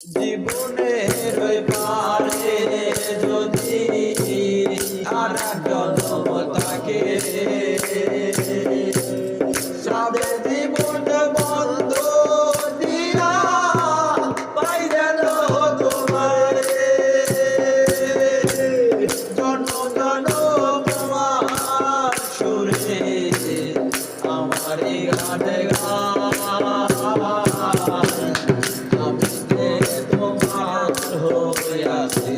জীবনের ওই পারে যদি আর জন্ম থাকে, সাদের জীবন বন্ধ দিয়া পাই যেন তোমারে, জন্ম জন্ম তোমার সুরে আমার গানে গান। আমি যে তোমার হইয়াছি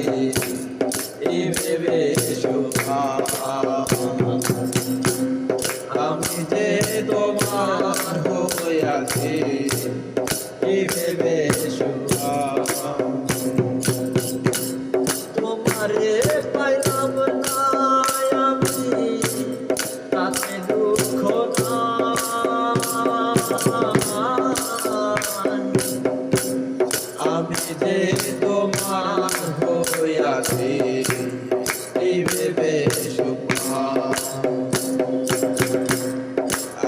এই ভেবে সুখা, আমি যে তোমার হইয়াছি এই ভেবে সুখা, তোমারে পাইলাম না আমি তাতে দুঃখ না, আমি যে তোমার হইয়াছি এই ভেবে সুখা,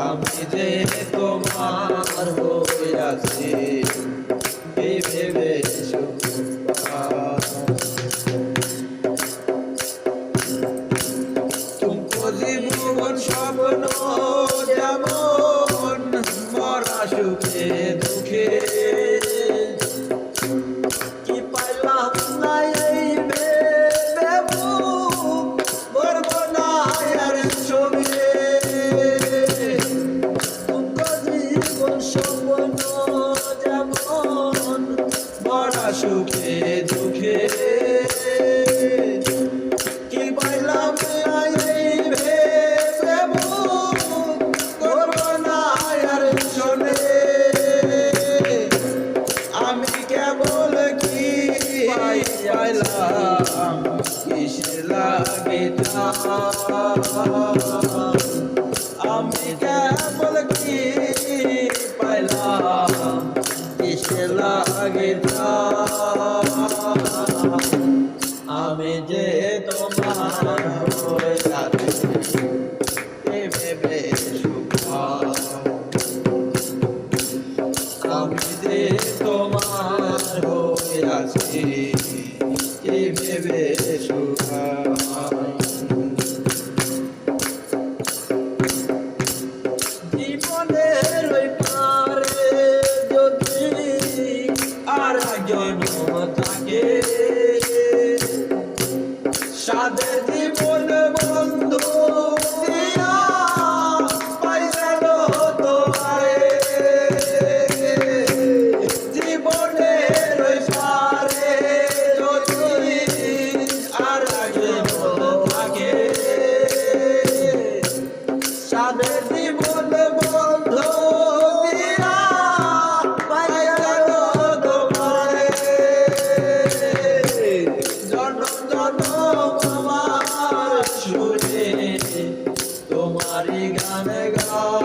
আমি যে তোমার হইয়াছি এই ভেবে সুখা। তুমকো জীবন স্বপ্ন যেমন মরা সুখে দুঃখে, কি পাইলাম না এই ভেবে করব না আর ছবি। তুমকো জীবন স্বপ্ন যেমন মরা সুখে দুঃখে, কি পাইলাম না এই ভেবে করব না আর শোনে। আমি কেবল কি পাইলাম কিসে লাগে, আমি কেবল কি পাইলাম কিসে লাগে, আমি যে তোমার হইয়াছি এই ভেবে সুখা, আমি যে তোমার হইয়াছি এই ভেবে সুখা। জীবনের ওই পারে যদি আর জন্ম থাকে, সাদের জীবন বন্ধু দিয়া পাই যেন তোমারে, জীবনের ওই পারে যদি আর জন্ম থাকে, সাদের জীবন বন্ধু দিয়া পাই যেন তোমারে, জনম জনম আমার সুরে তোমারি গান গান।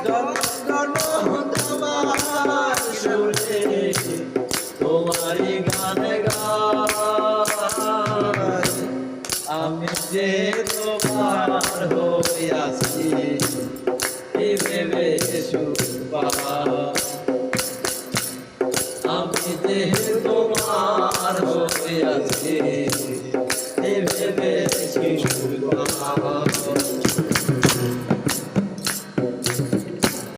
জনম জনম তোমার সুরে তোমারি গান গান, আমি যে তোমার হইয়াছি এই ভেবে সুখা, আমি যে তোমার হইয়াছি